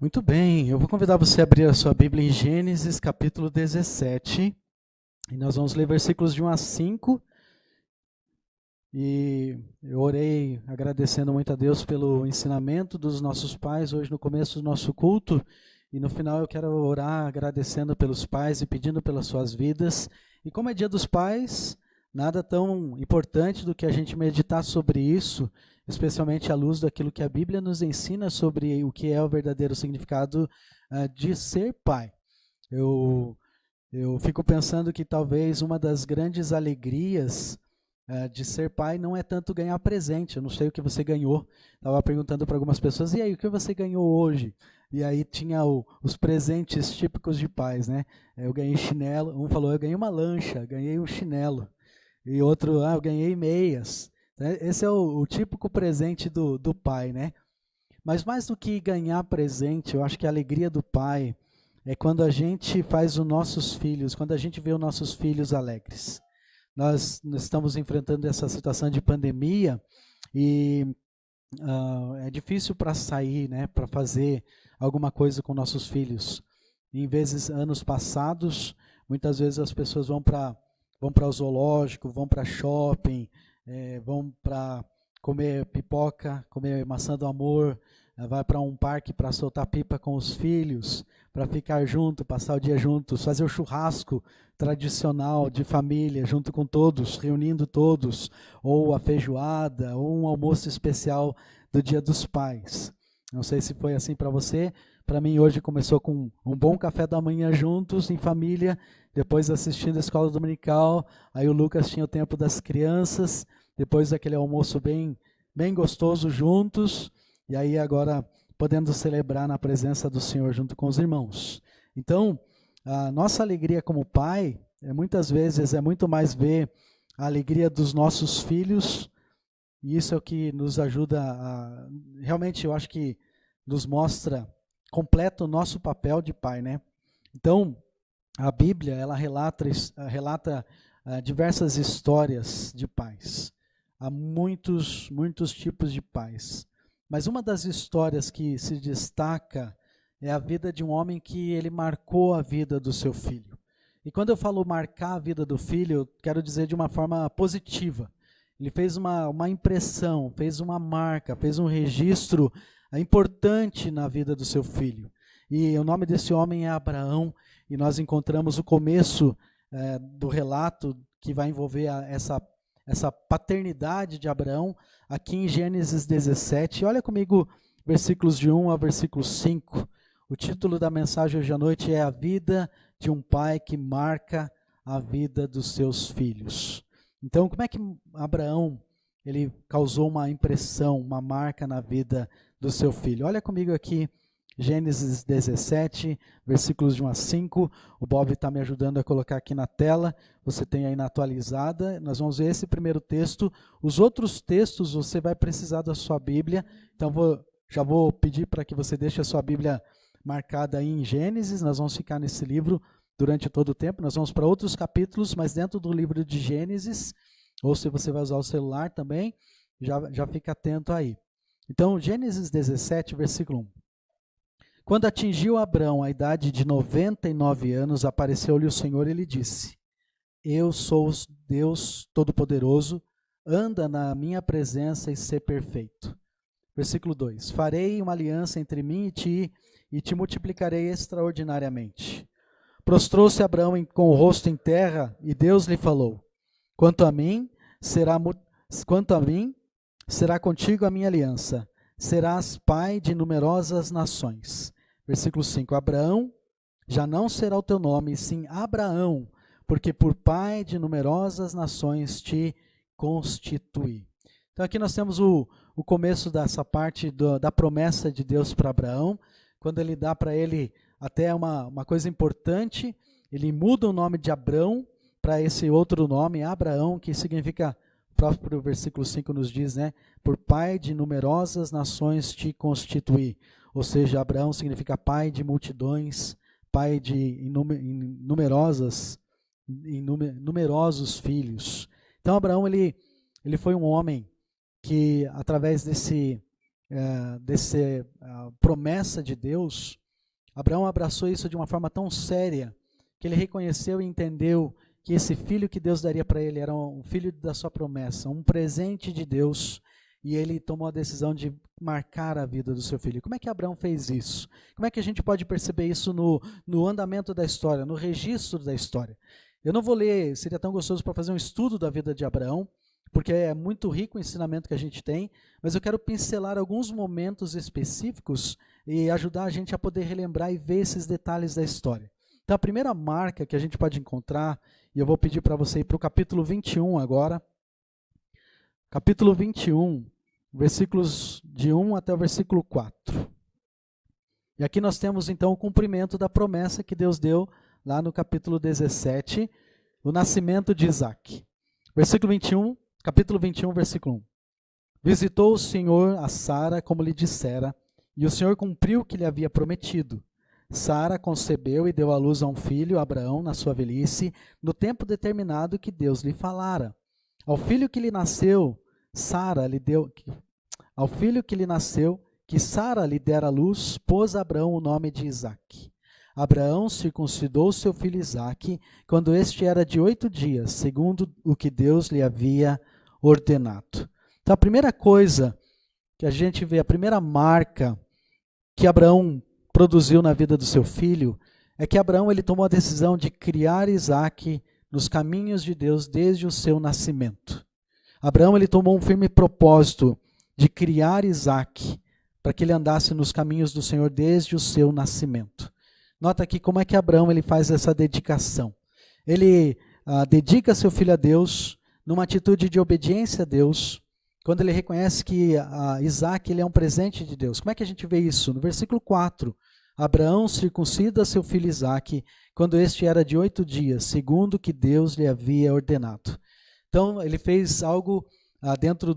Muito bem, eu vou convidar você a abrir a sua Bíblia em Gênesis capítulo 17, e nós vamos ler versículos de 1 a 5, e eu orei agradecendo muito a Deus pelo ensinamento dos nossos pais hoje no começo do nosso culto, e no final eu quero orar agradecendo pelos pais e pedindo pelas suas vidas, e como é dia dos pais, nada tão importante do que a gente meditar sobre isso, especialmente à luz daquilo que a Bíblia nos ensina sobre o que é o verdadeiro significado de ser pai. Eu, eu fico pensando que talvez uma das grandes alegrias de ser pai não é tanto ganhar presente. Eu não sei o que você ganhou. Estava perguntando para algumas pessoas, e aí, o que você ganhou hoje? E aí tinha os presentes típicos de pais, né? Eu ganhei chinelo. Um falou, eu ganhei uma lancha, ganhei um chinelo. E outro, eu ganhei meias. Esse é o típico presente do pai, né? Mas mais do que ganhar presente, eu acho que a alegria do pai é quando a gente faz os nossos filhos, quando a gente vê os nossos filhos alegres. Nós estamos enfrentando essa situação de pandemia e é difícil para sair, né, para fazer alguma coisa com nossos filhos. Em vezes, anos passados, muitas vezes as pessoas vão para o zoológico, vão para shopping, vão para comer pipoca, comer maçã do amor, vai para um parque para soltar pipa com os filhos, para ficar junto, passar o dia juntos, fazer o churrasco tradicional de família, junto com todos, reunindo todos, ou a feijoada, ou um almoço especial do Dia dos Pais. Não sei se foi assim para você. Para mim, hoje começou com um bom café da manhã juntos, em família, depois assistindo a escola dominical. Aí o Lucas tinha o tempo das crianças, depois aquele almoço bem gostoso juntos, e aí agora podendo celebrar na presença do Senhor junto com os irmãos. Então, a nossa alegria como pai, muitas vezes é muito mais ver a alegria dos nossos filhos, e isso é o que nos ajuda realmente, eu acho que nos mostra, completa o nosso papel de pai, né? Então, a Bíblia, ela relata diversas histórias de pais. Há muitos tipos de pais. Mas uma das histórias que se destaca é a vida de um homem que ele marcou a vida do seu filho. E quando eu falo marcar a vida do filho, eu quero dizer de uma forma positiva. Ele fez uma impressão, fez uma marca, fez um registro importante na vida do seu filho. E o nome desse homem é Abraão, e nós encontramos o começo do relato que vai envolver essa paternidade de Abraão aqui em Gênesis 17. Olha comigo versículos de 1 a versículo 5. O título da mensagem hoje à noite é A Vida de um Pai que Marca a Vida dos Seus Filhos. Então, como é que Abraão ele causou uma impressão, uma marca na vida do seu filho? Olha comigo aqui, Gênesis 17, versículos de 1 a 5. O Bob está me ajudando a colocar aqui na tela. Você tem aí na atualizada. Nós vamos ver esse primeiro texto. Os outros textos você vai precisar da sua Bíblia. Então, já vou pedir para que você deixe a sua Bíblia marcada aí em Gênesis. Nós vamos ficar nesse livro durante todo o tempo. Nós vamos para outros capítulos, mas dentro do livro de Gênesis, ou se você vai usar o celular também, já fica atento aí. Então, Gênesis 17, versículo 1. Quando atingiu Abrão a idade de 99 anos, apareceu-lhe o Senhor e lhe disse: Eu sou Deus Todo-Poderoso, anda na minha presença e sê perfeito. Versículo 2: Farei uma aliança entre mim e te multiplicarei extraordinariamente. Prostrou-se Abrão com o rosto em terra, e Deus lhe falou: Quanto a mim, será contigo a minha aliança. Serás pai de numerosas nações. Versículo 5. Abraão já não será o teu nome, sim Abraão, porque por pai de numerosas nações te constituí. Então aqui nós temos o começo dessa parte da promessa de Deus para Abraão, quando ele dá para ele até uma coisa importante, ele muda o nome de Abrão para esse outro nome, Abraão, que significa, o próprio versículo 5 nos diz, né? Por pai de numerosas nações te constituí. Ou seja, Abraão significa pai de multidões, pai de numerosos filhos. Então Abraão ele foi um homem que através dessa promessa de Deus, Abraão abraçou isso de uma forma tão séria que ele reconheceu e entendeu que esse filho que Deus daria para ele era um filho da sua promessa, um presente de Deus, e ele tomou a decisão de marcar a vida do seu filho. Como é que Abraão fez isso? Como é que a gente pode perceber isso no andamento da história, no registro da história? Eu não vou ler, seria tão gostoso para fazer um estudo da vida de Abraão, porque é muito rico o ensinamento que a gente tem, mas eu quero pincelar alguns momentos específicos e ajudar a gente a poder relembrar e ver esses detalhes da história. Então, a primeira marca que a gente pode encontrar, e eu vou pedir para você ir para o capítulo 21 agora, capítulo 21, versículos de 1 até o versículo 4. E aqui nós temos então o cumprimento da promessa que Deus deu lá no capítulo 17, o nascimento de Isaac. Versículo 21, capítulo 21, versículo 1. Visitou o Senhor a Sara como lhe dissera, e o Senhor cumpriu o que lhe havia prometido. Sara concebeu e deu à luz a um filho, Abraão, na sua velhice, no tempo determinado que Deus lhe falara. Ao filho que lhe nasceu, que Sara lhe dera à luz, pôs a Abraão o nome de Isaque. Abraão circuncidou seu filho Isaque, quando este era de 8 dias, segundo o que Deus lhe havia ordenado. Então, a primeira coisa que a gente vê, a primeira marca que Abraão produziu na vida do seu filho, é que Abraão ele tomou a decisão de criar Isaque nos caminhos de Deus desde o seu nascimento. Abraão ele tomou um firme propósito de criar Isaque para que ele andasse nos caminhos do Senhor desde o seu nascimento. Nota aqui como é que Abraão ele faz essa dedicação. Ele dedica seu filho a Deus numa atitude de obediência a Deus, quando ele reconhece que Isaque ele é um presente de Deus. Como é que a gente vê isso? No versículo 4, Abraão circuncida seu filho Isaque, quando este era de 8 dias, segundo o que Deus lhe havia ordenado. Então, ele fez algo dentro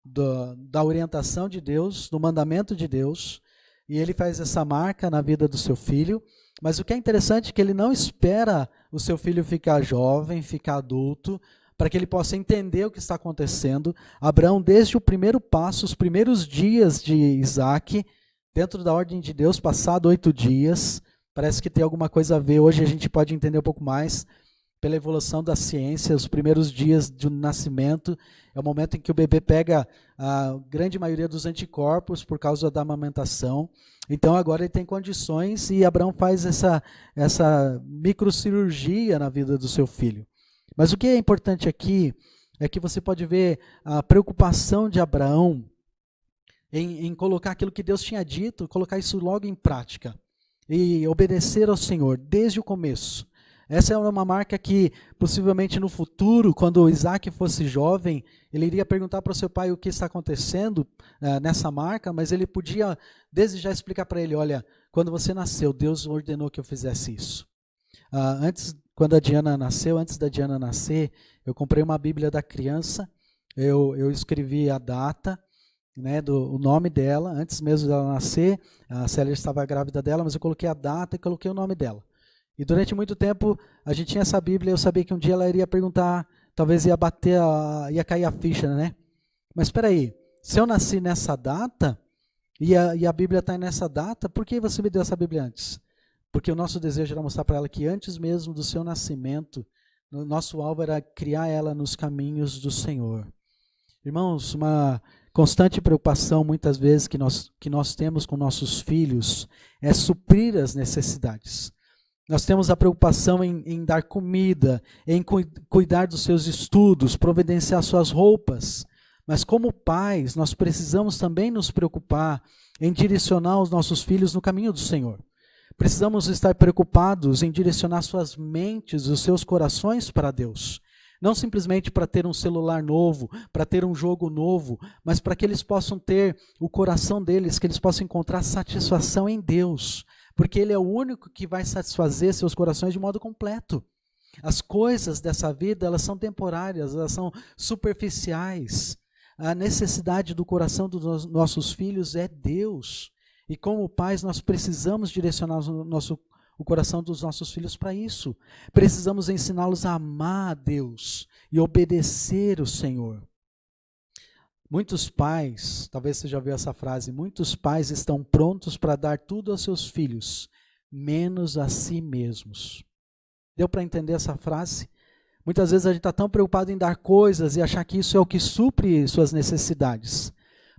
da orientação de Deus, do mandamento de Deus, e ele faz essa marca na vida do seu filho. Mas o que é interessante é que ele não espera o seu filho ficar jovem, ficar adulto, para que ele possa entender o que está acontecendo. Abraão, desde o primeiro passo, os primeiros dias de Isaque, dentro da ordem de Deus, passado 8 dias, parece que tem alguma coisa a ver, hoje a gente pode entender um pouco mais, pela evolução da ciência, os primeiros dias do nascimento, é o momento em que o bebê pega a grande maioria dos anticorpos por causa da amamentação. Então agora ele tem condições e Abraão faz essa microcirurgia na vida do seu filho. Mas o que é importante aqui é que você pode ver a preocupação de Abraão em colocar aquilo que Deus tinha dito, colocar isso logo em prática e obedecer ao Senhor desde o começo. Essa é uma marca que possivelmente no futuro, quando Isaque fosse jovem, ele iria perguntar para o seu pai o que está acontecendo nessa marca, mas ele podia desde já explicar para ele, olha, quando você nasceu, Deus ordenou que eu fizesse isso. Quando a Diana nasceu, antes da Diana nascer, eu comprei uma Bíblia da criança, eu escrevi a data, o nome dela, antes mesmo dela nascer, a Célia estava grávida dela, mas eu coloquei a data e coloquei o nome dela. E durante muito tempo, a gente tinha essa Bíblia, eu sabia que um dia ela iria perguntar, talvez ia cair a ficha, né? Mas espera aí, se eu nasci nessa data, e a Bíblia está nessa data, por que você me deu essa Bíblia antes? Porque o nosso desejo era mostrar para ela que antes mesmo do seu nascimento, o nosso alvo era criar ela nos caminhos do Senhor. Irmãos, uma constante preocupação muitas vezes que nós temos com nossos filhos é suprir as necessidades. Nós temos a preocupação em dar comida, em cuidar dos seus estudos, providenciar suas roupas. Mas como pais, nós precisamos também nos preocupar em direcionar os nossos filhos no caminho do Senhor. Precisamos estar preocupados em direcionar suas mentes, os seus corações para Deus. Não simplesmente para ter um celular novo, para ter um jogo novo, mas para que eles possam ter o coração deles, que eles possam encontrar satisfação em Deus. Porque Ele é o único que vai satisfazer seus corações de modo completo. As coisas dessa vida, elas são temporárias, elas são superficiais. A necessidade do coração dos nossos filhos é Deus. E como pais, nós precisamos direcionar o coração dos nossos filhos para isso. Precisamos ensiná-los a amar a Deus e obedecer o Senhor. Muitos pais, talvez você já ouviu essa frase, muitos pais estão prontos para dar tudo aos seus filhos, menos a si mesmos. Deu para entender essa frase? Muitas vezes a gente está tão preocupado em dar coisas e achar que isso é o que supre suas necessidades.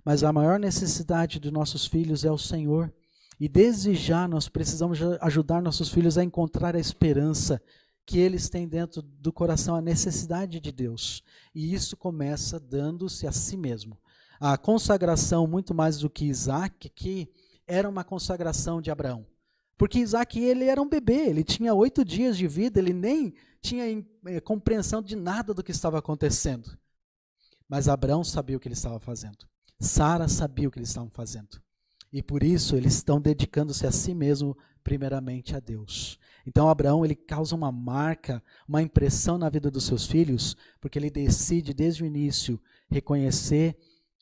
Mas a maior necessidade dos nossos filhos é o Senhor. E desde já nós precisamos ajudar nossos filhos a encontrar a esperança que eles têm dentro do coração, a necessidade de Deus. E isso começa dando-se a si mesmo. A consagração, muito mais do que Isaac, que era uma consagração de Abraão. Porque Isaac, ele era um bebê, ele tinha 8 dias de vida, ele nem tinha compreensão de nada do que estava acontecendo. Mas Abraão sabia o que ele estava fazendo. Sara sabia o que eles estavam fazendo. E por isso eles estão dedicando-se a si mesmo, primeiramente a Deus. Então Abraão, ele causa uma marca, uma impressão na vida dos seus filhos, porque ele decide desde o início reconhecer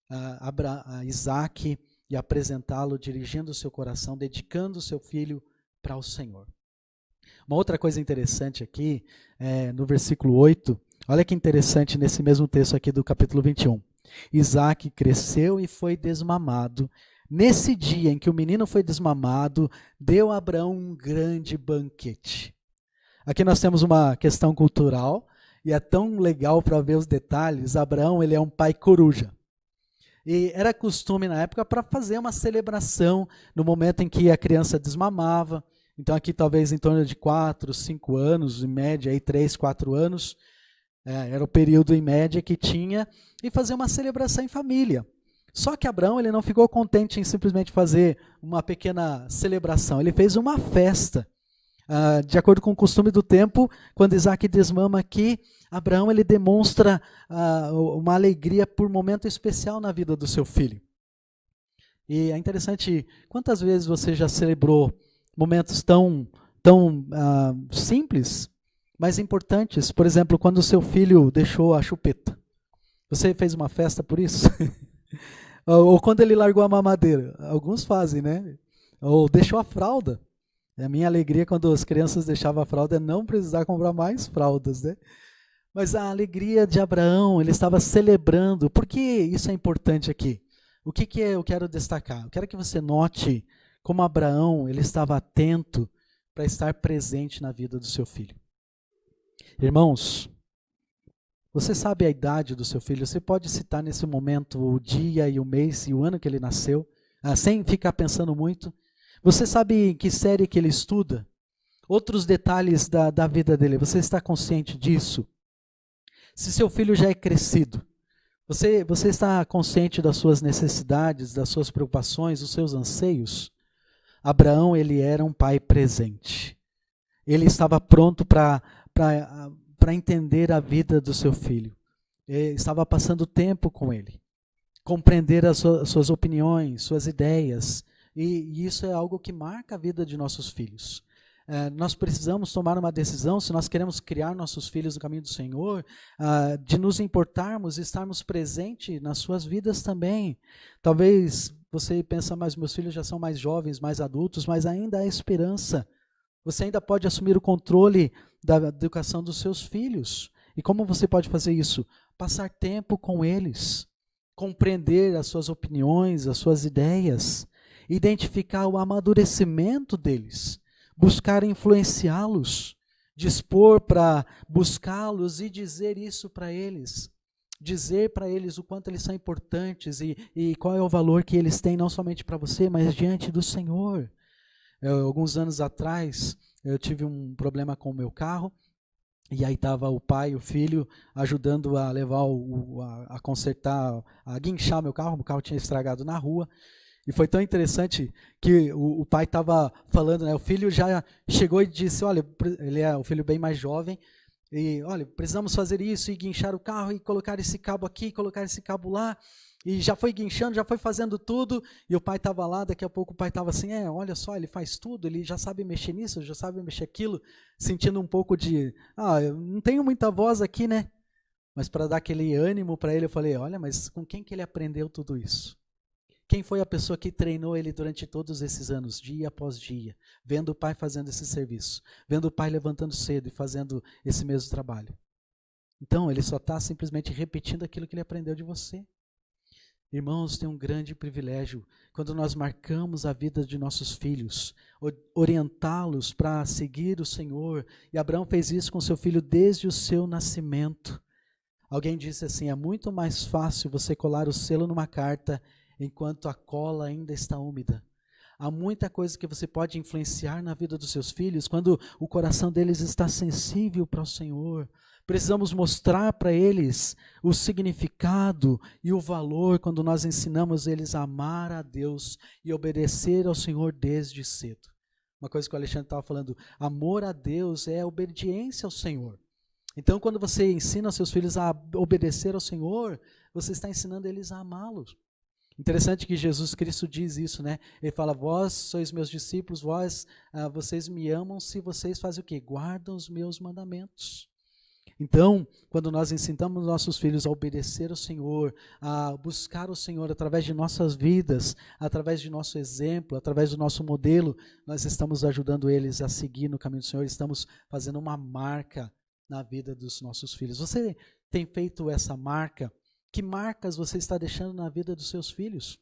a Isaac e apresentá-lo, dirigindo o seu coração, dedicando o seu filho para o Senhor. Uma outra coisa interessante aqui, no versículo 8, olha que interessante nesse mesmo texto aqui do capítulo 21. Isaac cresceu e foi desmamado. Nesse dia em que o menino foi desmamado, deu a Abraão um grande banquete. Aqui nós temos uma questão cultural, e é tão legal para ver os detalhes. Abraão, ele é um pai coruja. E era costume na época para fazer uma celebração no momento em que a criança desmamava. Então aqui talvez em torno de 4, 5 anos, em média aí 3, 4 anos, era o período em média que tinha, e fazer uma celebração em família. Só que Abraão, ele não ficou contente em simplesmente fazer uma pequena celebração, ele fez uma festa. De acordo com o costume do tempo, quando Isaac desmama aqui, Abraão, ele demonstra uma alegria por momento especial na vida do seu filho. E é interessante, quantas vezes você já celebrou momentos tão simples, mas importantes? Por exemplo, quando o seu filho deixou a chupeta. Você fez uma festa por isso? Ou quando ele largou a mamadeira. Alguns fazem, né? Ou deixou a fralda. A minha alegria quando as crianças deixavam a fralda é não precisar comprar mais fraldas, né? Mas a alegria de Abraão, ele estava celebrando. Por que isso é importante aqui? O que eu quero destacar? Eu quero que você note como Abraão, ele estava atento para estar presente na vida do seu filho. Irmãos, você sabe a idade do seu filho? Você pode citar nesse momento o dia e o mês e o ano que ele nasceu, sem ficar pensando muito? Você sabe em que série que ele estuda? Outros detalhes da vida dele, você está consciente disso? Se seu filho já é crescido, você está consciente das suas necessidades, das suas preocupações, dos seus anseios? Abraão, ele era um pai presente. Ele estava pronto para entender a vida do seu filho. Ele estava passando tempo com ele. Compreender as suas opiniões, suas ideias. E isso é algo que marca a vida de nossos filhos. Nós precisamos tomar uma decisão, se nós queremos criar nossos filhos no caminho do Senhor, de nos importarmos e estarmos presentes nas suas vidas também. Talvez você pense, mas meus filhos já são mais jovens, mais adultos, mas ainda há esperança. Você ainda pode assumir o controle da educação dos seus filhos. E como você pode fazer isso? Passar tempo com eles, compreender as suas opiniões, as suas ideias, identificar o amadurecimento deles, buscar influenciá-los, dispor para buscá-los e dizer isso para eles. Dizer para eles o quanto eles são importantes e qual é o valor que eles têm, não somente para você, mas diante do Senhor. Alguns anos atrás, eu tive um problema com o meu carro, e aí estava o pai e o filho ajudando a levar, a consertar, a guinchar meu carro. O carro tinha estragado na rua. E foi tão interessante que o pai estava falando, né? O filho já chegou e disse, olha, ele é o filho bem mais jovem, e olha, precisamos fazer isso e guinchar o carro e colocar esse cabo aqui, colocar esse cabo lá. E já foi guinchando, já foi fazendo tudo, e o pai estava lá, daqui a pouco o pai estava assim, olha só, ele faz tudo, ele já sabe mexer nisso, já sabe mexer aquilo, sentindo um pouco de, eu não tenho muita voz aqui, né? Mas para dar aquele ânimo para ele, eu falei, olha, mas com quem que ele aprendeu tudo isso? Quem foi a pessoa que treinou ele durante todos esses anos, dia após dia, vendo o pai fazendo esse serviço, vendo o pai levantando cedo e fazendo esse mesmo trabalho? Então, ele só está simplesmente repetindo aquilo que ele aprendeu de você. Irmãos, tem um grande privilégio quando nós marcamos a vida de nossos filhos, orientá-los para seguir o Senhor. E Abraão fez isso com seu filho desde o seu nascimento. Alguém disse assim: é muito mais fácil você colar o selo numa carta enquanto a cola ainda está úmida. Há muita coisa que você pode influenciar na vida dos seus filhos quando o coração deles está sensível para o Senhor. Precisamos mostrar para eles o significado e o valor quando nós ensinamos eles a amar a Deus e obedecer ao Senhor desde cedo. Uma coisa que o Alexandre estava falando, amor a Deus é obediência ao Senhor. Então, quando você ensina seus filhos a obedecer ao Senhor, você está ensinando eles a amá-los. Interessante que Jesus Cristo diz isso, né? Ele fala: vós sois meus discípulos, vocês me amam se vocês fazem o quê? Guardam os meus mandamentos. Então, quando nós ensinamos nossos filhos a obedecer ao Senhor, a buscar o Senhor através de nossas vidas, através de nosso exemplo, através do nosso modelo, nós estamos ajudando eles a seguir no caminho do Senhor, estamos fazendo uma marca na vida dos nossos filhos. Você tem feito essa marca? Que marcas você está deixando na vida dos seus filhos?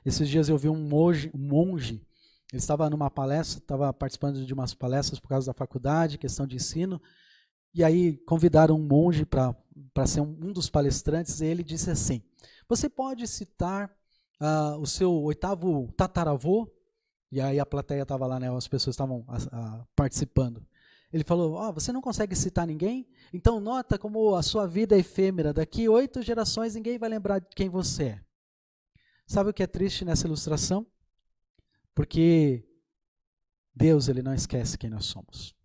Esses dias eu vi um monge, ele estava numa palestra, estava participando de umas palestras por causa da faculdade, questão de ensino, e aí convidaram um monge para ser um dos palestrantes, e ele disse assim: você pode citar o seu 8º tataravô? E aí a plateia estava lá, né, as pessoas estavam participando. Ele falou: você não consegue citar ninguém? Então nota como a sua vida é efêmera, daqui 8 gerações ninguém vai lembrar de quem você é. Sabe o que é triste nessa ilustração? Porque Deus, ele não esquece quem nós somos.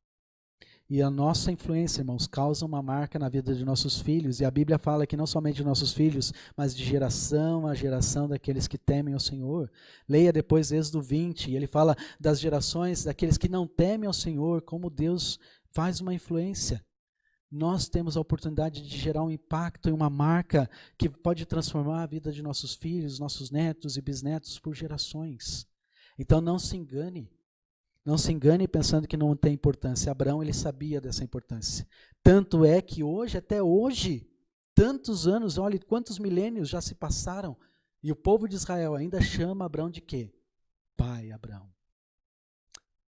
E a nossa influência, irmãos, causa uma marca na vida de nossos filhos. E a Bíblia fala que não somente de nossos filhos, mas de geração a geração daqueles que temem ao Senhor. Leia depois Êxodo 20, e ele fala das gerações daqueles que não temem ao Senhor, como Deus faz uma influência. Nós temos a oportunidade de gerar um impacto e uma marca que pode transformar a vida de nossos filhos, nossos netos e bisnetos por gerações. Então não se engane. Não se engane pensando que não tem importância. Abraão, ele sabia dessa importância. Tanto é que hoje, até hoje, tantos anos, olha quantos milênios já se passaram, e o povo de Israel ainda chama Abraão de quê? Pai Abraão.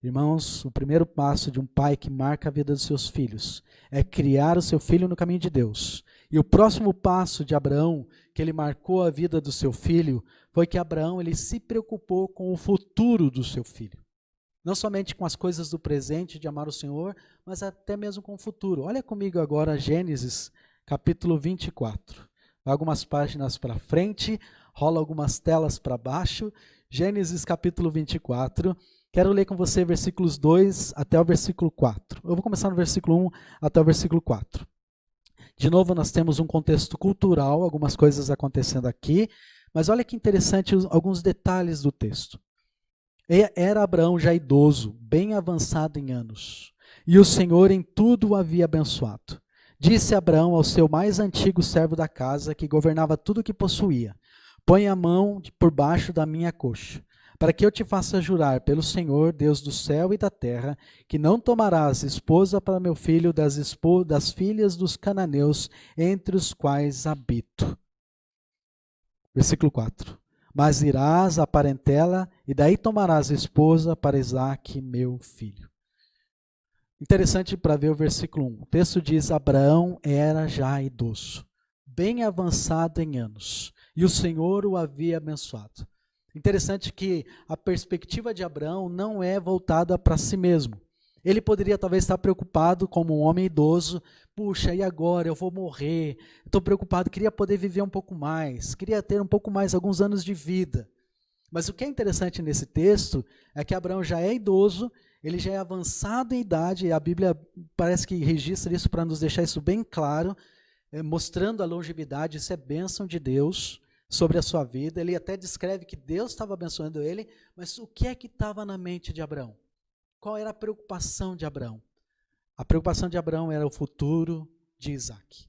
Irmãos, o primeiro passo de um pai que marca a vida dos seus filhos é criar o seu filho no caminho de Deus. E o próximo passo de Abraão, que ele marcou a vida do seu filho, foi que Abraão, ele se preocupou com o futuro do seu filho. Não somente com as coisas do presente, de amar o Senhor, mas até mesmo com o futuro. Olha comigo agora Gênesis, capítulo 24. Vai algumas páginas para frente, rola algumas telas para baixo. Gênesis, capítulo 24. Quero ler com você versículos 2 até o versículo 4. Eu vou começar no versículo 1 até o versículo 4. De novo, nós temos um contexto cultural, algumas coisas acontecendo aqui, mas olha que interessante alguns detalhes do texto. Era Abraão já idoso, bem avançado em anos, e o Senhor em tudo o havia abençoado. Disse Abraão ao seu mais antigo servo da casa, que governava tudo o que possuía: põe a mão por baixo da minha coxa, para que eu te faça jurar pelo Senhor, Deus do céu e da terra, que não tomarás esposa para meu filho das filhas dos cananeus, entre os quais habito. Versículo 4. Mas irás à parentela, e daí tomarás esposa para Isaque, meu filho. Interessante para ver o versículo 1. O texto diz: Abraão era já idoso, bem avançado em anos, e o Senhor o havia abençoado. Interessante que a perspectiva de Abraão não é voltada para si mesmo. Ele poderia talvez estar preocupado como um homem idoso. Puxa, e agora? Eu vou morrer. Estou preocupado, queria poder viver um pouco mais. Queria ter um pouco mais, alguns anos de vida. Mas o que é interessante nesse texto é que Abraão já é idoso, ele já é avançado em idade, e a Bíblia parece que registra isso para nos deixar isso bem claro, mostrando a longevidade. Isso é bênção de Deus sobre a sua vida. Ele até descreve que Deus estava abençoando ele, mas o que é que estava na mente de Abraão? Qual era a preocupação de Abraão? A preocupação de Abraão era o futuro de Isaque.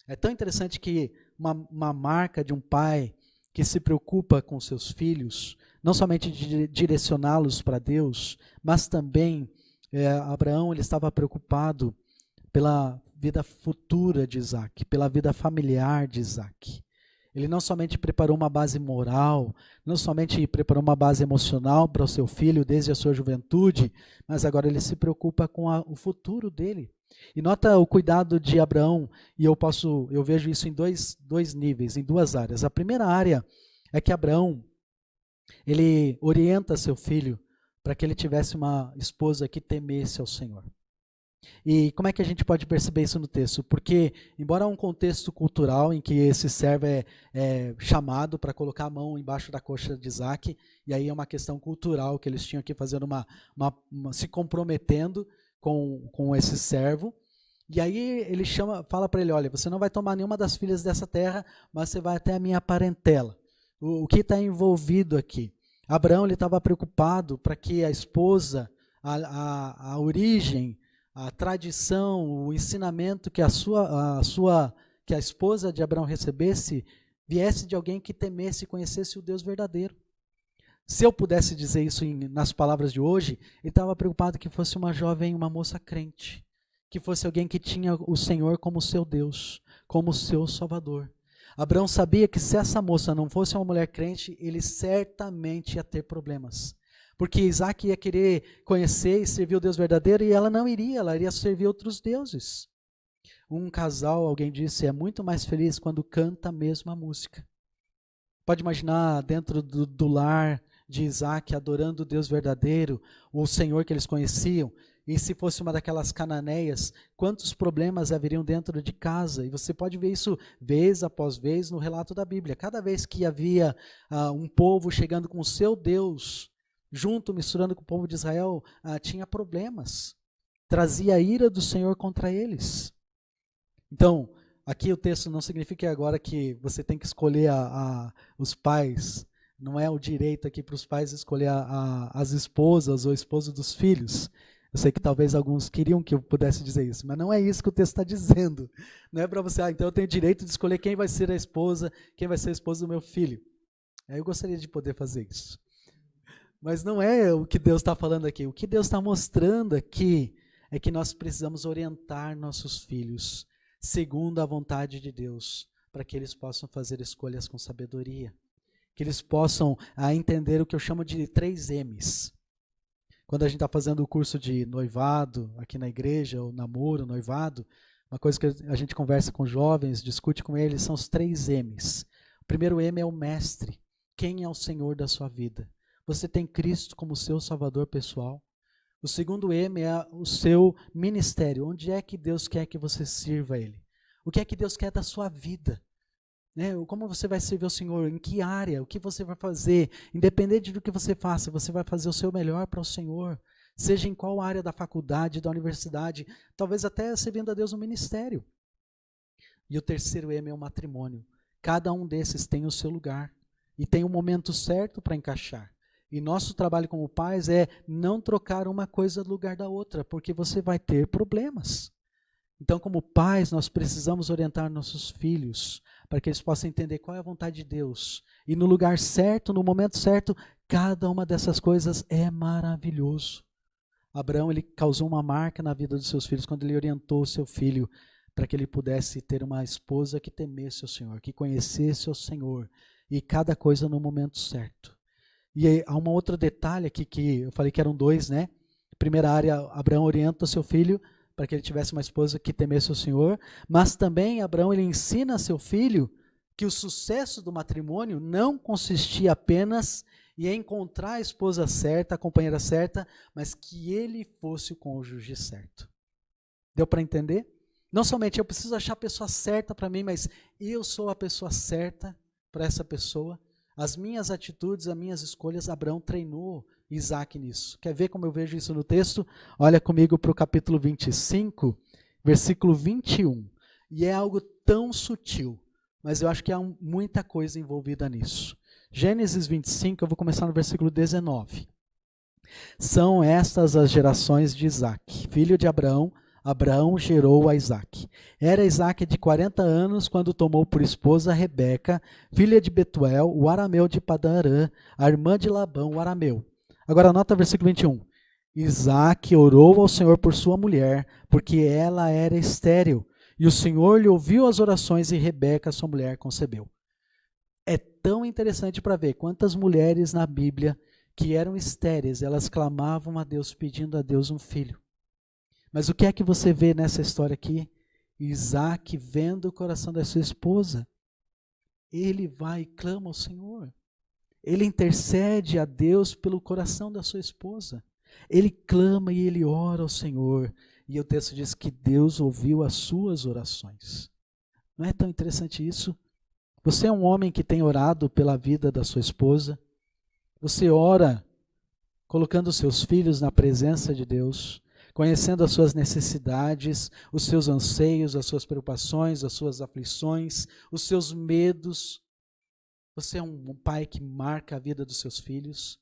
É tão interessante que uma marca de um pai que se preocupa com seus filhos, não somente de direcioná-los para Deus, mas também Abraão, ele estava preocupado pela vida futura de Isaque, pela vida familiar de Isaque. Ele não somente preparou uma base moral, não somente preparou uma base emocional para o seu filho desde a sua juventude, mas agora ele se preocupa com o futuro dele. E nota o cuidado de Abraão, e eu vejo isso em dois níveis, em duas áreas. A primeira área é que Abraão, ele orienta seu filho para que ele tivesse uma esposa que temesse ao Senhor. E como é que a gente pode perceber isso no texto? Porque, embora há um contexto cultural em que esse servo é chamado para colocar a mão embaixo da coxa de Isaac, e aí é uma questão cultural que eles tinham que fazer se comprometendo com esse servo. E aí ele fala para ele, olha, você não vai tomar nenhuma das filhas dessa terra, mas você vai até a minha parentela. O que está envolvido aqui? Abraão estava preocupado para que a esposa, a origem, a tradição, o ensinamento que que a esposa de Abraão recebesse, viesse de alguém que temesse e conhecesse o Deus verdadeiro. Se eu pudesse dizer isso nas palavras de hoje, ele estava preocupado que fosse uma jovem, uma moça crente, que fosse alguém que tinha o Senhor como seu Deus, como seu Salvador. Abraão sabia que se essa moça não fosse uma mulher crente, ele certamente ia ter problemas. Porque Isaac ia querer conhecer e servir o Deus verdadeiro e ela não iria, ela iria servir outros deuses. Um casal, alguém disse, é muito mais feliz quando canta a mesma música. Pode imaginar dentro do lar de Isaac, adorando o Deus verdadeiro, o Senhor que eles conheciam, e se fosse uma daquelas cananeias, quantos problemas haveriam dentro de casa? E você pode ver isso vez após vez no relato da Bíblia. Cada vez que havia um povo chegando com o seu Deus, junto, misturando com o povo de Israel, tinha problemas. Trazia a ira do Senhor contra eles. Então, aqui o texto não significa agora que você tem que escolher os pais. Não é o direito aqui para os pais escolher as esposas ou esposo dos filhos. Eu sei que talvez alguns queriam que eu pudesse dizer isso, mas não é isso que o texto está dizendo. Não é para você, então eu tenho direito de escolher quem vai ser a esposa, quem vai ser a esposa do meu filho. Eu gostaria de poder fazer isso. Mas não é o que Deus está falando aqui. O que Deus está mostrando aqui é que nós precisamos orientar nossos filhos segundo a vontade de Deus, para que eles possam fazer escolhas com sabedoria. Que eles possam entender o que eu chamo de 3 M's. Quando a gente está fazendo o curso de noivado aqui na igreja, ou namoro, noivado, uma coisa que a gente conversa com jovens, discute com eles, são os 3 M's. O primeiro M é o mestre. Quem é o Senhor da sua vida? Você tem Cristo como seu Salvador pessoal? O segundo M é o seu ministério. Onde é que Deus quer que você sirva a Ele? O que é que Deus quer da sua vida? Como você vai servir o Senhor? Em que área? O que você vai fazer? Independente do que você faça, você vai fazer o seu melhor para o Senhor. Seja em qual área da faculdade, da universidade, talvez até servindo a Deus no ministério. E o terceiro M é o matrimônio. Cada um desses tem o seu lugar e tem o momento certo para encaixar. E nosso trabalho como pais é não trocar uma coisa no lugar da outra, porque você vai ter problemas. Então, como pais, nós precisamos orientar nossos filhos para que eles possam entender qual é a vontade de Deus. E no lugar certo, no momento certo, cada uma dessas coisas é maravilhoso. Abraão, ele causou uma marca na vida dos seus filhos quando ele orientou o seu filho para que ele pudesse ter uma esposa que temesse o Senhor, que conhecesse o Senhor, e cada coisa no momento certo. E aí, há um outro detalhe aqui que eu falei que eram 2, né? Primeira área, Abraão orienta o seu filho para que ele tivesse uma esposa que temesse o Senhor, mas também Abraão ele ensina a seu filho que o sucesso do matrimônio não consistia apenas em encontrar a esposa certa, a companheira certa, mas que ele fosse o cônjuge certo. Deu para entender? Não somente eu preciso achar a pessoa certa para mim, mas eu sou a pessoa certa para essa pessoa. As minhas atitudes, as minhas escolhas, Abraão treinou Isaac nisso. Quer ver como eu vejo isso no texto? Olha comigo para o capítulo 25, versículo 21. E é algo tão sutil, mas eu acho que há muita coisa envolvida nisso. Gênesis 25, eu vou começar no versículo 19. São estas as gerações de Isaac, filho de Abraão. Abraão gerou a Isaac. Era Isaac de 40 anos quando tomou por esposa Rebeca, filha de Betuel, o arameu de Padan-Arã, a irmã de Labão, o arameu. Agora anota o versículo 21. Isaac orou ao Senhor por sua mulher, porque ela era estéril. E o Senhor lhe ouviu as orações e Rebeca, sua mulher, concebeu. interessante para ver quantas mulheres na Bíblia que eram estéreis, elas clamavam a Deus, pedindo a Deus um filho. Mas o que é que você vê nessa história aqui? Isaac vendo o coração da sua esposa. Ele vai e clama ao Senhor. Ele intercede a Deus pelo coração da sua esposa. Ele clama e ele ora ao Senhor. E o texto diz que Deus ouviu as suas orações. Não é tão interessante isso? Você é um homem que tem orado pela vida da sua esposa. Você ora colocando os seus filhos na presença de Deus, conhecendo as suas necessidades, os seus anseios, as suas preocupações, as suas aflições, os seus medos. Você é um pai que marca a vida dos seus filhos.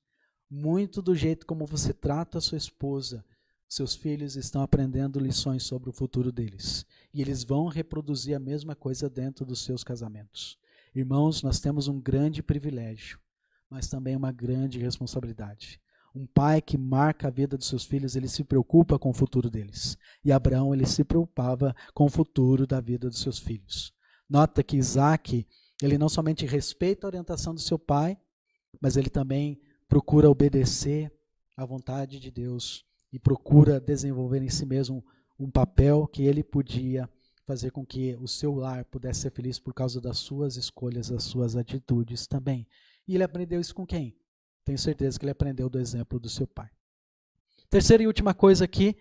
Muito do jeito como você trata a sua esposa, seus filhos estão aprendendo lições sobre o futuro deles. E eles vão reproduzir a mesma coisa dentro dos seus casamentos. Irmãos, nós temos um grande privilégio, mas também uma grande responsabilidade. Um pai que marca a vida dos seus filhos, ele se preocupa com o futuro deles. E Abraão, ele se preocupava com o futuro da vida dos seus filhos. Nota que Isaac, ele não somente respeita a orientação do seu pai, mas ele também procura obedecer à vontade de Deus e procura desenvolver em si mesmo um papel que ele podia fazer com que o seu lar pudesse ser feliz por causa das suas escolhas, das suas atitudes também. E ele aprendeu isso com quem? Tenho certeza que ele aprendeu do exemplo do seu pai. Terceira e última coisa aqui,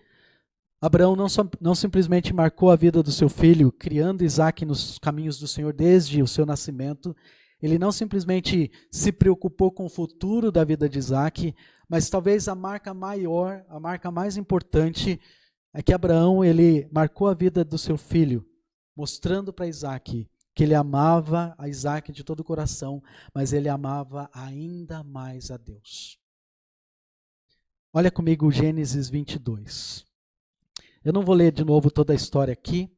Abraão não simplesmente marcou a vida do seu filho, criando Isaac nos caminhos do Senhor desde o seu nascimento. Ele não simplesmente se preocupou com o futuro da vida de Isaac, mas talvez a marca maior, a marca mais importante, é que Abraão, ele marcou a vida do seu filho, mostrando para Isaac que ele amava a Isaac de todo o coração, mas ele amava ainda mais a Deus. Olha comigo Gênesis 22. Eu não vou ler de novo toda a história aqui,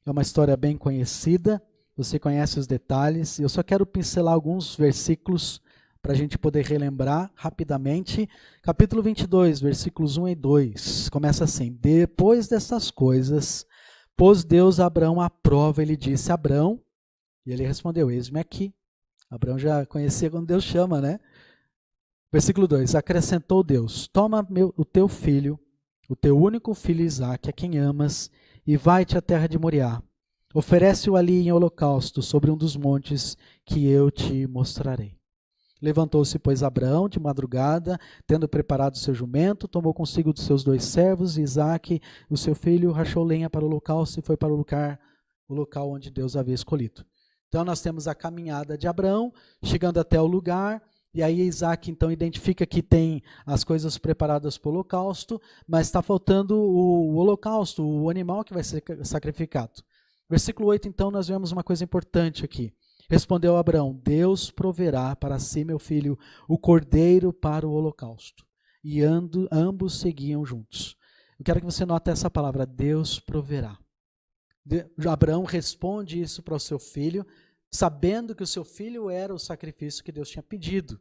é uma história bem conhecida, você conhece os detalhes, e eu só quero pincelar alguns versículos para a gente poder relembrar rapidamente. Capítulo 22, versículos 1 e 2, começa assim: Depois dessas coisas, pôs Deus a Abraão à prova, ele disse: Abraão, e ele respondeu: eis-me aqui. Abraão já conhecia quando Deus chama, né? Versículo 2, acrescentou Deus: toma o teu filho, o teu único filho Isaque, a quem amas, e vai-te à terra de Moriá. Oferece-o ali em holocausto sobre um dos montes que eu te mostrarei. Levantou-se, pois, Abraão de madrugada, tendo preparado seu jumento, tomou consigo dos seus 2 servos, e Isaque, o seu filho, rachou lenha para o holocausto e foi para o local onde Deus havia escolhido. Então nós temos a caminhada de Abraão, chegando até o lugar, e aí Isaac então identifica que tem as coisas preparadas para o holocausto, mas está faltando o holocausto, o animal que vai ser sacrificado. Versículo 8, então, nós vemos uma coisa importante aqui. Respondeu Abraão: Deus proverá para si, meu filho, o cordeiro para o holocausto. E ambos seguiam juntos. Eu quero que você note essa palavra: Deus proverá. Abraão responde isso para o seu filho, sabendo que o seu filho era o sacrifício que Deus tinha pedido.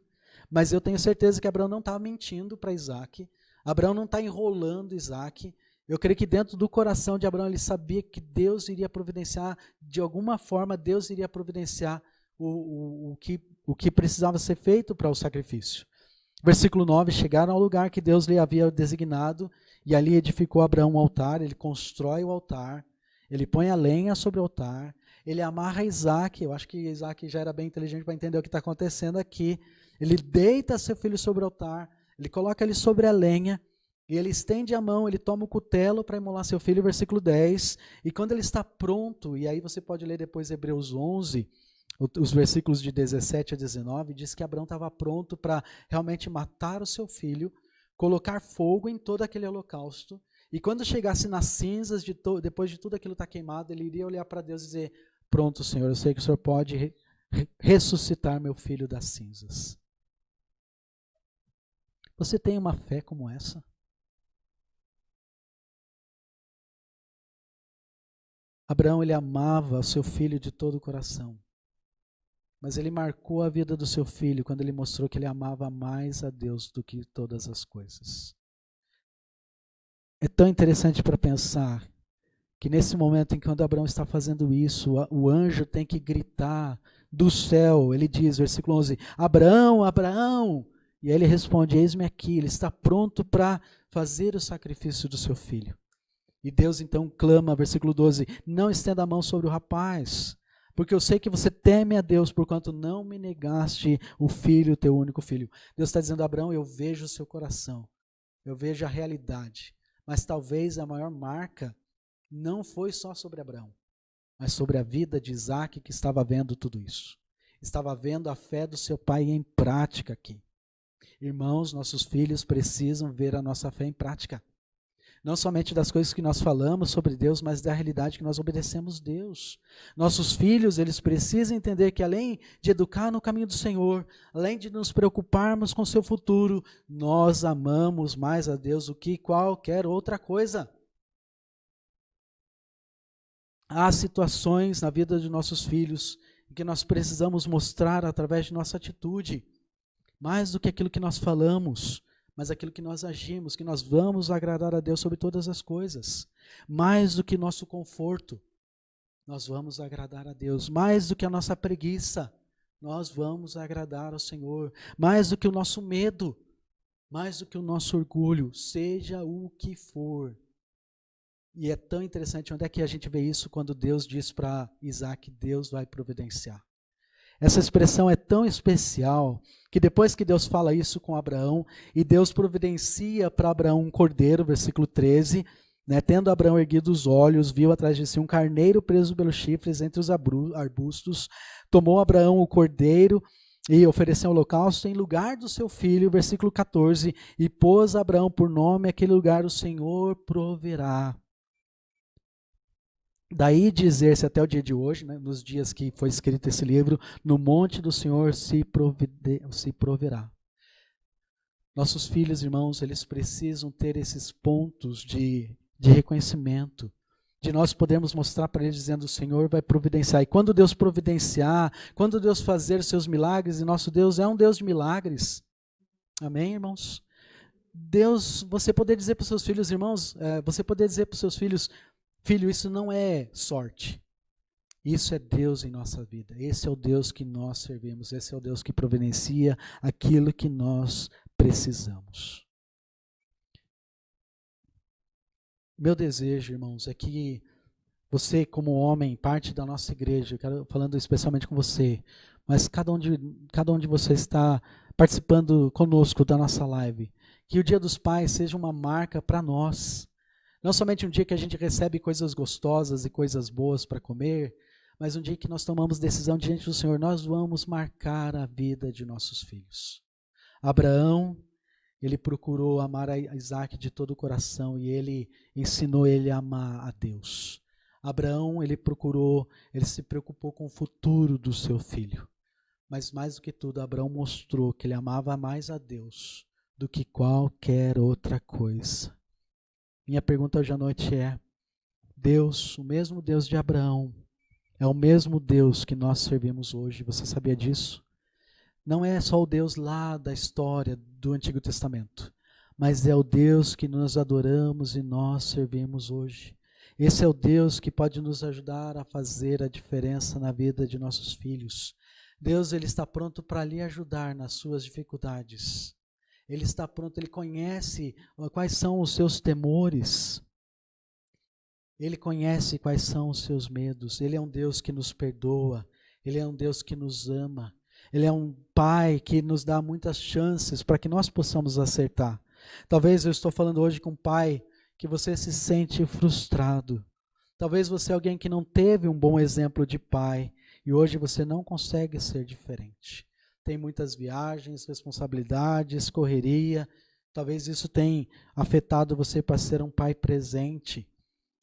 Mas eu tenho certeza que Abraão não estava mentindo para Isaac. Abraão não está enrolando Isaac. Eu creio que dentro do coração de Abraão ele sabia que Deus iria providenciar, de alguma forma Deus iria providenciar o que precisava ser feito para o sacrifício. Versículo 9, chegaram ao lugar que Deus lhe havia designado, e ali edificou Abraão um altar, ele constrói o altar, ele põe a lenha sobre o altar, ele amarra Isaac, eu acho que Isaac já era bem inteligente para entender o que está acontecendo aqui, ele deita seu filho sobre o altar, ele coloca ele sobre a lenha, e ele estende a mão, ele toma o cutelo para imolar seu filho, versículo 10, e quando ele está pronto, e aí você pode ler depois Hebreus 11, os versículos de 17 a 19, diz que Abraão estava pronto para realmente matar o seu filho, colocar fogo em todo aquele holocausto, e quando chegasse nas cinzas, depois de tudo aquilo estar queimado, ele iria olhar para Deus e dizer: pronto, Senhor, eu sei que o Senhor pode ressuscitar meu filho das cinzas. Você tem uma fé como essa? Abraão, ele amava o seu filho de todo o coração, mas ele marcou a vida do seu filho quando ele mostrou que ele amava mais a Deus do que todas as coisas. É tão interessante para pensar que nesse momento em que quando Abraão está fazendo isso, o anjo tem que gritar do céu, ele diz, versículo 11, Abraão, Abraão, e aí ele responde, eis-me aqui, ele está pronto para fazer o sacrifício do seu filho. E Deus então clama, versículo 12, não estenda a mão sobre o rapaz, porque eu sei que você teme a Deus, porquanto não me negaste o filho, teu único filho. Deus está dizendo, Abraão, eu vejo o seu coração, eu vejo a realidade, mas talvez a maior marca não foi só sobre Abraão, mas sobre a vida de Isaac, que estava vendo tudo isso. Estava vendo a fé do seu pai em prática aqui. Irmãos, nossos filhos precisam ver a nossa fé em prática. Não somente das coisas que nós falamos sobre Deus, mas da realidade que nós obedecemos Deus. Nossos filhos, eles precisam entender que além de educar no caminho do Senhor, além de nos preocuparmos com o seu futuro, nós amamos mais a Deus do que qualquer outra coisa. Há situações na vida de nossos filhos em que nós precisamos mostrar através de nossa atitude, mais do que aquilo que nós falamos, mas aquilo que nós agimos, que nós vamos agradar a Deus sobre todas as coisas. Mais do que nosso conforto, nós vamos agradar a Deus. Mais do que a nossa preguiça, nós vamos agradar ao Senhor. Mais do que o nosso medo, mais do que o nosso orgulho, seja o que for. E é tão interessante, onde é que a gente vê isso quando Deus diz para Isaac, Deus vai providenciar. Essa expressão é tão especial que depois que Deus fala isso com Abraão, e Deus providencia para Abraão um cordeiro, versículo 13, tendo Abraão erguido os olhos, viu atrás de si um carneiro preso pelos chifres entre os arbustos, tomou Abraão o cordeiro e ofereceu um holocausto em lugar do seu filho, versículo 14, e pôs Abraão por nome aquele lugar, o Senhor proverá. Daí dizer-se até o dia de hoje, nos dias que foi escrito esse livro, no monte do Senhor se proverá. Nossos filhos, irmãos, eles precisam ter esses pontos de reconhecimento, de nós podermos mostrar para eles dizendo, o Senhor vai providenciar. E quando Deus providenciar, quando Deus fazer os seus milagres, e nosso Deus é um Deus de milagres. Amém, irmãos? Deus, você poder dizer para os seus filhos, irmãos, você poder dizer para os seus filhos, filho, isso não é sorte. Isso é Deus em nossa vida. Esse é o Deus que nós servimos. Esse é o Deus que providencia aquilo que nós precisamos. Meu desejo, irmãos, é que você, como homem, parte da nossa igreja, falando especialmente com você, mas cada um de vocês está participando conosco da nossa live, que o Dia dos Pais seja uma marca para nós. Não somente um dia que a gente recebe coisas gostosas e coisas boas para comer, mas um dia que nós tomamos decisão diante do Senhor, nós vamos marcar a vida de nossos filhos. Abraão, ele procurou amar a Isaac de todo o coração e ele ensinou ele a amar a Deus. Abraão, ele se preocupou com o futuro do seu filho. Mas mais do que tudo, Abraão mostrou que ele amava mais a Deus do que qualquer outra coisa. Minha pergunta hoje à noite é, Deus, o mesmo Deus de Abraão, é o mesmo Deus que nós servimos hoje, você sabia disso? Não é só o Deus lá da história do Antigo Testamento, mas é o Deus que nós adoramos e nós servimos hoje. Esse é o Deus que pode nos ajudar a fazer a diferença na vida de nossos filhos. Deus, ele está pronto para lhe ajudar nas suas dificuldades. Ele está pronto, ele conhece quais são os seus temores. Ele conhece quais são os seus medos. Ele é um Deus que nos perdoa. Ele é um Deus que nos ama. Ele é um Pai que nos dá muitas chances para que nós possamos acertar. Talvez eu estou falando hoje com um pai que você se sente frustrado. Talvez você é alguém que não teve um bom exemplo de pai e hoje você não consegue ser diferente. Tem muitas viagens, responsabilidades, correria. Talvez isso tenha afetado você para ser um pai presente.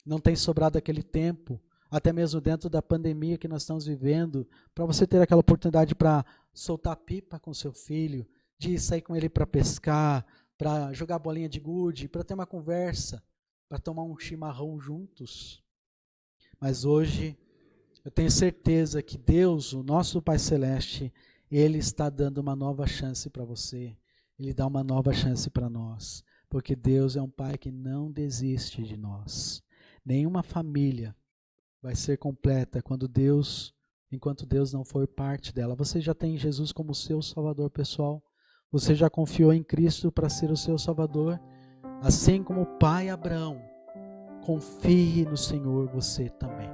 Não tem sobrado aquele tempo, até mesmo dentro da pandemia que nós estamos vivendo, para você ter aquela oportunidade para soltar pipa com seu filho, de sair com ele para pescar, para jogar bolinha de gude, para ter uma conversa, para tomar um chimarrão juntos. Mas hoje, eu tenho certeza que Deus, o nosso Pai Celeste, Ele está dando uma nova chance para você. Ele dá uma nova chance para nós. Porque Deus é um Pai que não desiste de nós. Nenhuma família vai ser completa quando Deus enquanto Deus não for parte dela. Você já tem Jesus como seu Salvador pessoal? Você já confiou em Cristo para ser o seu Salvador? Assim como o pai Abraão, confie no Senhor você também.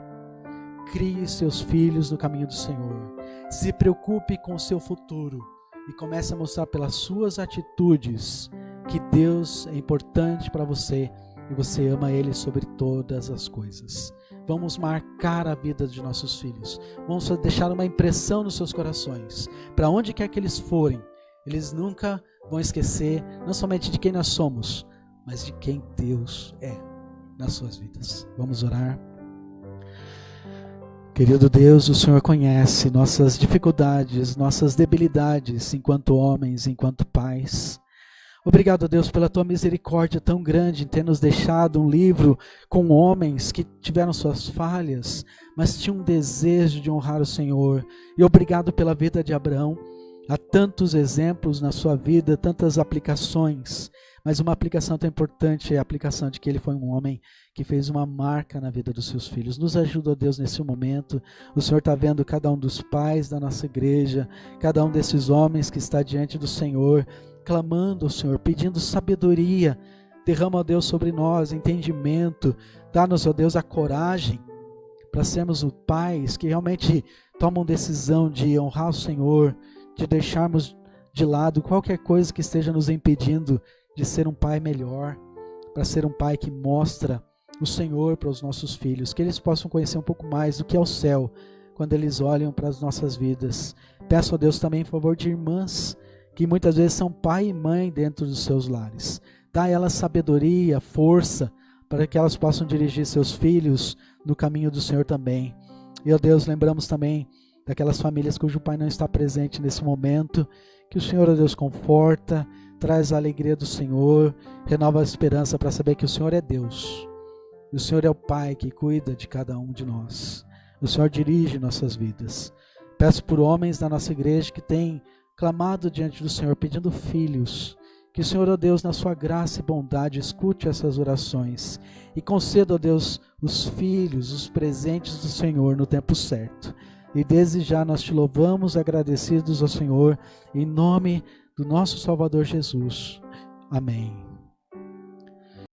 Crie seus filhos no caminho do Senhor. Se preocupe com o seu futuro e comece a mostrar pelas suas atitudes que Deus é importante para você e você ama Ele sobre todas as coisas. Vamos marcar a vida de nossos filhos. Vamos deixar uma impressão nos seus corações. Para onde quer que eles forem, eles nunca vão esquecer, não somente de quem nós somos, mas de quem Deus é nas suas vidas. Vamos orar. Querido Deus, o Senhor conhece nossas dificuldades, nossas debilidades enquanto homens, enquanto pais. Obrigado, Deus, pela tua misericórdia tão grande em ter nos deixado um livro com homens que tiveram suas falhas, mas tinham um desejo de honrar o Senhor. E obrigado pela vida de Abraão. Há tantos exemplos na sua vida, tantas aplicações, mas uma aplicação tão importante é a aplicação de que ele foi um homem que fez uma marca na vida dos seus filhos. Nos ajuda, ó Deus, nesse momento. O Senhor está vendo cada um dos pais da nossa igreja, cada um desses homens que está diante do Senhor, clamando ao Senhor, pedindo sabedoria. Derrama, ó Deus, sobre nós entendimento. Dá-nos, ó Deus, a coragem para sermos os pais que realmente tomam decisão de honrar o Senhor, de deixarmos de lado qualquer coisa que esteja nos impedindo de ser um pai melhor, para ser um pai que mostra o Senhor para os nossos filhos, que eles possam conhecer um pouco mais do que é o céu, quando eles olham para as nossas vidas. Peço a Deus também em favor de irmãs, que muitas vezes são pai e mãe dentro dos seus lares. Dá a elas sabedoria, força, para que elas possam dirigir seus filhos no caminho do Senhor também. E, ó Deus, lembramos também daquelas famílias cujo pai não está presente nesse momento, que o Senhor, ó Deus, conforta, traz a alegria do Senhor, renova a esperança para saber que o Senhor é Deus. E o Senhor é o Pai que cuida de cada um de nós. O Senhor dirige nossas vidas. Peço por homens da nossa igreja que têm clamado diante do Senhor, pedindo filhos, que o Senhor, ó Deus, na sua graça e bondade, escute essas orações e conceda, ó Deus, os filhos, os presentes do Senhor no tempo certo. E desde já nós te louvamos, agradecidos ao Senhor, em nome do nosso Salvador Jesus. Amém.